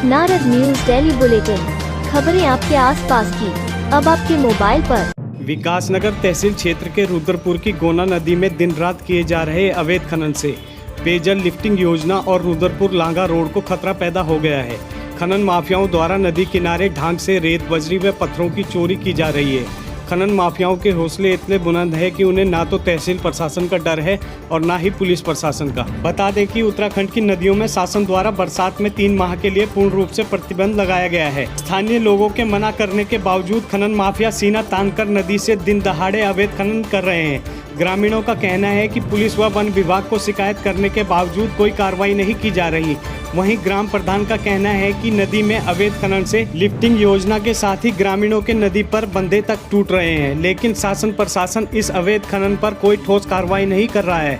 Narad news daily bulletin, खबरें आपके आसपास की अब आपके मोबाइल पर। विकासनगर तहसील क्षेत्र के रुद्रपुर की गोना नदी में दिन रात किए जा रहे अवैध खनन से पेयजल लिफ्टिंग योजना और रुद्रपुर लांगा रोड को खतरा पैदा हो गया है। खनन माफियाओं द्वारा नदी किनारे ढांक से रेत, बजरी व पत्थरों की चोरी की जा रही है। खनन माफियाओं के हौसले इतने बुलंद है कि उन्हें ना तो तहसील प्रशासन का डर है और ना ही पुलिस प्रशासन का। बता दें कि उत्तराखंड की नदियों में शासन द्वारा बरसात में 3 माह के लिए पूर्ण रूप से प्रतिबंध लगाया गया है। स्थानीय लोगों के मना करने के बावजूद खनन माफिया सीना तानकर नदी से दिन दहाड़े अवैध खनन कर रहे हैं। ग्रामीणों का कहना है कि पुलिस व वन विभाग को शिकायत करने के बावजूद कोई कार्रवाई नहीं की जा रही। वहीं ग्राम प्रधान का कहना है कि नदी में अवैध खनन से लिफ्टिंग योजना के साथ ही ग्रामीणों के नदी पर बंधे तक टूट रहे हैं, लेकिन शासन प्रशासन इस अवैध खनन पर कोई ठोस कार्रवाई नहीं कर रहा है।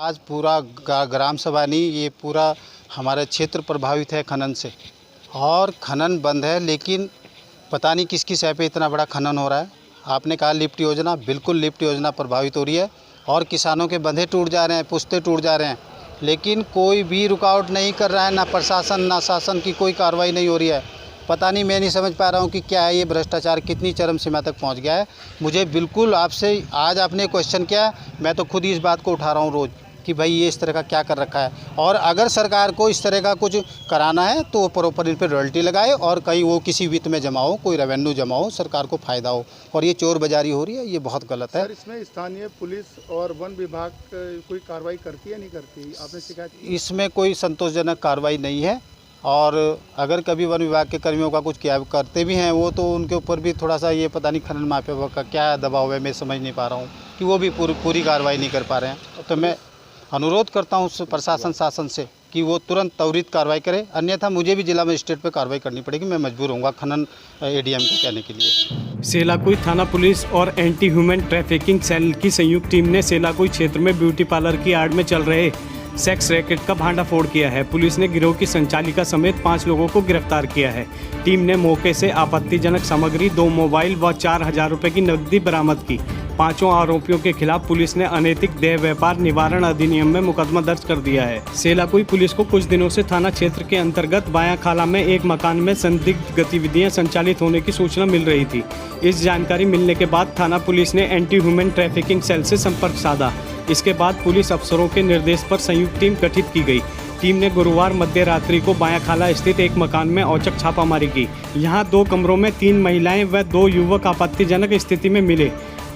आज पूरा ग्राम सभा नहीं, ये पूरा हमारा क्षेत्र प्रभावित है खनन से, और खनन बंद है, लेकिन पता नहीं किसकी सह पे इतना बड़ा खनन हो रहा है। आपने कहा लिफ्ट योजना, बिल्कुल लिफ्ट योजना प्रभावित हो रही है और किसानों के बंधे टूट जा रहे हैं, पुश्ते टूट जा रहे हैं, लेकिन कोई भी रुकावट नहीं कर रहा है। ना प्रशासन ना शासन की कोई कार्रवाई नहीं हो रही है। पता नहीं, मैं नहीं समझ पा रहा हूँ कि क्या है ये भ्रष्टाचार कितनी चरम सीमा तक पहुँच गया है। मुझे बिल्कुल आपसे आज आपने क्वेश्चन किया, मैं तो खुद ही इस बात को उठा रहा हूँ रोज़ कि भाई ये इस तरह का क्या कर रखा है, और अगर सरकार को इस तरह का कुछ कराना है तो वो प्रॉपर इन पर रॉयल्टी लगाए और कहीं वो किसी वित्त में जमा हो, कोई रेवेन्यू जमा हो, सरकार को फ़ायदा हो। और ये चोर बाजारी हो रही है, ये बहुत गलत है। सर, इसमें स्थानीय पुलिस और वन विभाग कोई कार्रवाई करती है नहीं करती? आपने शिकायत की? इसमें कोई संतोषजनक कार्रवाई नहीं है, और अगर कभी वन विभाग के कर्मियों का कुछ क्या करते भी हैं वो, तो उनके ऊपर भी थोड़ा सा ये पता नहीं खनन माफिया का क्या दबाव है, मैं समझ नहीं पा रहा हूँ कि वो भी पूरी कार्रवाई नहीं कर पा रहे हैं। तो मैं अनुरोध करता हूं प्रशासन शासन से कि वो तुरंत त्वरित कार्रवाई करे, अन्यथा मुझे भी जिला मजिस्ट्रेट पे कार्रवाई करनी पड़ेगी। मैं मजबूर होऊंगा खनन एडीएम को कहने के लिए। सेलाकुई थाना पुलिस और एंटी ह्यूमन ट्रैफिकिंग सेल की संयुक्त टीम ने सेलाकुई क्षेत्र में ब्यूटी पार्लर की आड़ में चल रहे सेक्स रैकेट का भांडाफोड़ किया है। पुलिस ने गिरोह की संचालिका समेत 5 लोगों को गिरफ्तार किया है। टीम ने मौके से आपत्तिजनक सामग्री, 2 मोबाइल व 4000 रुपये की नकदी बरामद की। 5 आरोपियों के खिलाफ पुलिस ने अनैतिक देह व्यापार निवारण अधिनियम में मुकदमा दर्ज कर दिया है। सेलाकुई पुलिस को कुछ दिनों से थाना क्षेत्र के अंतर्गत बाया खाला में एक मकान में संदिग्ध गतिविधियां संचालित होने की सूचना मिल रही थी। इस जानकारी मिलने के बाद थाना पुलिस ने एंटी ह्यूमन ट्रैफिकिंग सेल से संपर्क साधा। इसके बाद पुलिस अफसरों के निर्देश पर संयुक्त टीम गठित की गई। टीम ने गुरुवार मध्य रात्रि को बायाखाला स्थित एक मकान में औचक छापामारी की। यहां 2 कमरों में 3 महिलाएं व 2 युवक आपत्तिजनक स्थिति में मिले।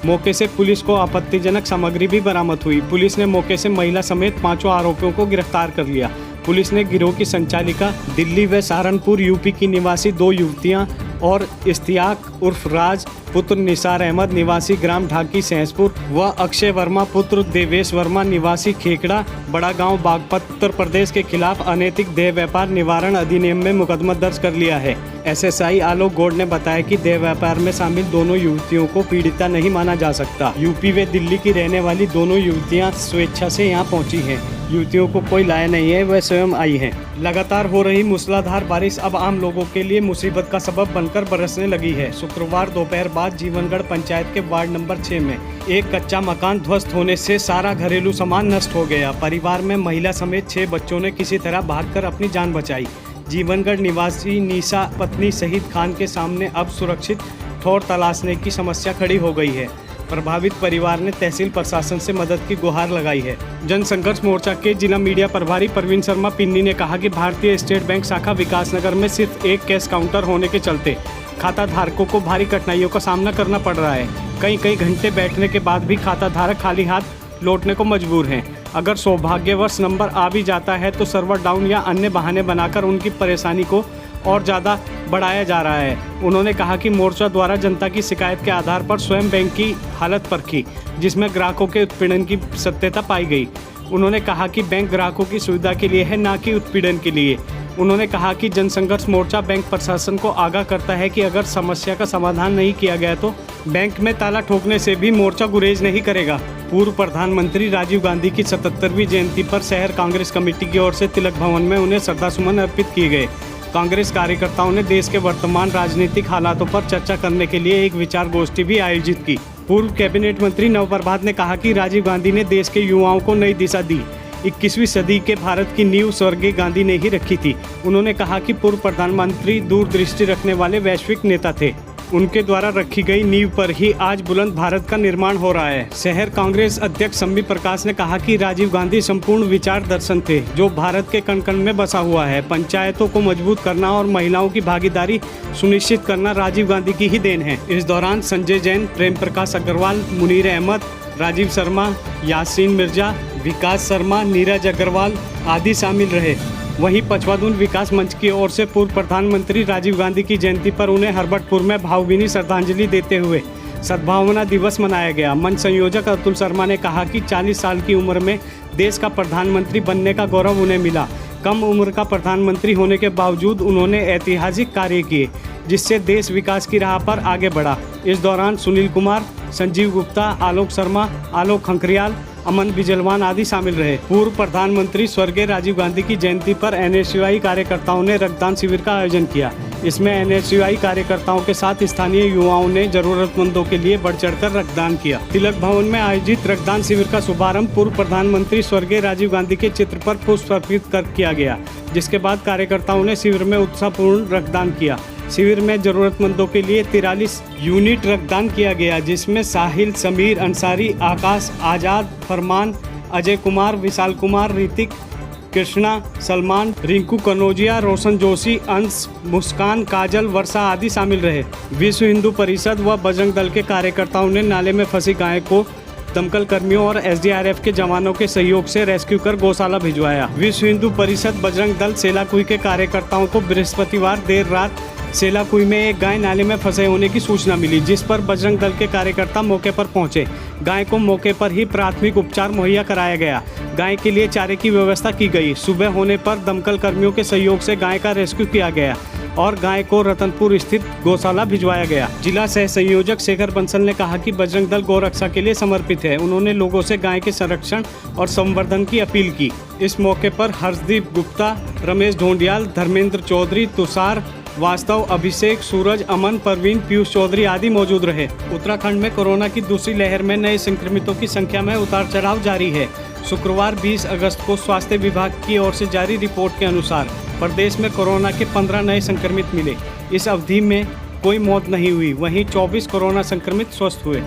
मौके से पुलिस को आपत्तिजनक सामग्री भी बरामद हुई। पुलिस ने मौके से महिला समेत 5 आरोपियों को गिरफ्तार कर लिया। पुलिस ने गिरोह की संचालिका, दिल्ली व सहारनपुर यूपी की निवासी 2 युवतियां और इश्तियाक उर्फ राज पुत्र निसार अहमद निवासी ग्राम ढाकी सहसपुर व अक्षय वर्मा पुत्र देवेश वर्मा निवासी खेकड़ा बड़ा गांव बागपत उत्तर प्रदेश के खिलाफ अनैतिक देह व्यापार निवारण अधिनियम में मुकदमा दर्ज कर लिया है। एसएसआई आलोक गौड़ ने बताया कि देह व्यापार में शामिल दोनों युवतियों को पीड़िता नहीं माना जा सकता। यूपी व दिल्ली की रहने वाली दोनों युवतियां स्वेच्छा से यहां पहुंची हैं। युवतियों को कोई लाया नहीं है, वह स्वयं आई हैं। लगातार हो रही मूसलाधार बारिश अब आम लोगों के लिए मुसीबत का सबब बनकर बरसने लगी है। शुक्रवार दोपहर बाद जीवनगढ़ पंचायत के वार्ड नंबर 6 में एक कच्चा मकान ध्वस्त होने से सारा घरेलू सामान नष्ट हो गया। परिवार में महिला समेत 6 बच्चों ने किसी तरह भागकर अपनी जान बचाई। जीवनगढ़ निवासी निशा पत्नी शहीद खान के सामने अब सुरक्षित ठौर तलाशने की समस्या खड़ी हो गई है। प्रभावित परिवार ने तहसील प्रशासन से मदद की गुहार लगाई है। जन संघर्ष मोर्चा के जिला मीडिया प्रभारी प्रवीण शर्मा पिन्नी ने कहा कि भारतीय स्टेट बैंक शाखा विकासनगर में सिर्फ एक कैश काउंटर होने के चलते खाता धारकों को भारी कठिनाइयों का सामना करना पड़ रहा है। कई घंटे बैठने के बाद भी खाता धारक खाली हाथ लौटने को मजबूर हैं। अगर सौभाग्यवश नंबर आ भी जाता है तो सर्वर डाउन या अन्य बहाने बनाकर उनकी परेशानी को और ज़्यादा बढ़ाया जा रहा है। उन्होंने कहा कि मोर्चा द्वारा जनता की शिकायत के आधार पर स्वयं बैंक की हालत परखी, जिसमें ग्राहकों के उत्पीड़न की सत्यता पाई गई। उन्होंने कहा कि बैंक ग्राहकों की सुविधा के लिए है, न कि उत्पीड़न के लिए। उन्होंने कहा कि जनसंघर्ष मोर्चा बैंक प्रशासन को आगाह करता है कि अगर समस्या का समाधान नहीं किया गया तो बैंक में ताला ठोकने से भी मोर्चा गुरेज नहीं करेगा। पूर्व प्रधानमंत्री राजीव गांधी की 77वीं जयंती पर शहर कांग्रेस कमेटी की ओर से तिलक भवन में उन्हें श्रद्धासुमन अर्पित किए गए। कांग्रेस कार्यकर्ताओं ने देश के वर्तमान राजनीतिक हालातों पर चर्चा करने के लिए एक विचार गोष्ठी भी आयोजित की। पूर्व कैबिनेट मंत्री नव प्रभात ने कहा कि राजीव गांधी ने देश के युवाओं को नई दिशा दी। 21वीं सदी के भारत की नींव स्वर्गीय गांधी ने ही रखी थी। उन्होंने कहा कि पूर्व प्रधानमंत्री दूरदृष्टि रखने वाले वैश्विक नेता थे। उनके द्वारा रखी गई नींव पर ही आज बुलंद भारत का निर्माण हो रहा है। शहर कांग्रेस अध्यक्ष संबी प्रकाश ने कहा कि राजीव गांधी संपूर्ण विचार दर्शन थे जो भारत के कण कण में बसा हुआ है। पंचायतों को मजबूत करना और महिलाओं की भागीदारी सुनिश्चित करना राजीव गांधी की ही देन है। इस दौरान संजय जैन, प्रेम प्रकाश अग्रवाल, मुनीर अहमद, राजीव शर्मा, यासीन मिर्जा, विकास शर्मा, नीरज अग्रवाल आदि शामिल रहे। वहीं पचवादून विकास मंच की ओर से पूर्व प्रधानमंत्री राजीव गांधी की जयंती पर उन्हें हरबटपुर में भावभीनी श्रद्धांजलि देते हुए सद्भावना दिवस मनाया गया। मंच संयोजक अतुल शर्मा ने कहा कि 40 साल की उम्र में देश का प्रधानमंत्री बनने का गौरव उन्हें मिला। कम उम्र का प्रधानमंत्री होने के बावजूद उन्होंने ऐतिहासिक कार्य किए जिससे देश विकास की राह पर आगे बढ़ा। इस दौरान सुनील कुमार, संजीव गुप्ता, आलोक शर्मा, आलोक खंखरियाल, अमन बिजलवान आदि शामिल रहे। पूर्व प्रधानमंत्री स्वर्गीय राजीव गांधी की जयंती पर एनएसयूआई कार्यकर्ताओं ने रक्तदान शिविर का आयोजन किया। इसमें एनएसयूआई कार्यकर्ताओं के साथ स्थानीय युवाओं ने जरूरतमंदों के लिए बढ़ चढ़कर रक्तदान किया। तिलक भवन में आयोजित रक्तदान शिविर का शुभारंभ पूर्व प्रधानमंत्री स्वर्गीय राजीव गांधी के चित्र पर पुष्प अर्पित कर किया गया, जिसके बाद कार्यकर्ताओं ने शिविर में उत्साहपूर्ण रक्तदान किया। शिविर में जरूरतमंदों के लिए 43 यूनिट रक्तदान किया गया, जिसमें साहिल, समीर अंसारी, आकाश, आज़ाद, फरमान, अजय कुमार, विशाल कुमार, ऋतिक, कृष्णा, सलमान, रिंकू कनौजिया, रोशन जोशी, अंश, मुस्कान, काजल, वर्षा आदि शामिल रहे। विश्व हिंदू परिषद व बजरंग दल के कार्यकर्ताओं ने नाले में फंसी गाय को दमकल कर्मियों और एसडीआरएफ के जवानों के सहयोग से रेस्क्यू कर गौशाला भिजवाया। विश्व हिंदू परिषद बजरंग दल सेलाकुई के कार्यकर्ताओं को बृहस्पतिवार देर रात सेलाकुई में एक गाय नाले में फंसे होने की सूचना मिली, जिस पर बजरंग दल के कार्यकर्ता मौके पर पहुंचे। गाय को मौके पर ही प्राथमिक उपचार मुहैया कराया गया। गाय के लिए चारे की व्यवस्था की गई। सुबह होने पर दमकल कर्मियों के सहयोग से गाय का रेस्क्यू किया गया और गाय को रतनपुर स्थित गौशाला भिजवाया गया। जिला सह संयोजक शेखर बंसल ने कहा कि बजरंग दल गौरक्षा के लिए समर्पित है। उन्होंने लोगों से गाय के संरक्षण और संवर्धन की अपील की। इस मौके पर हर्षदीप गुप्ता, रमेश ढोंडियाल, धर्मेंद्र चौधरी, तुषार वास्तव, अभिषेक, सूरज, अमन, परवीन, पीयूष चौधरी आदि मौजूद रहे। उत्तराखंड में कोरोना की दूसरी लहर में नए संक्रमितों की संख्या में उतार चढ़ाव जारी है। शुक्रवार 20 अगस्त को स्वास्थ्य विभाग की ओर से जारी रिपोर्ट के अनुसार प्रदेश में कोरोना के 15 नए संक्रमित मिले। इस अवधि में कोई मौत नहीं हुई। वहीं 24 कोरोना संक्रमित स्वस्थ हुए।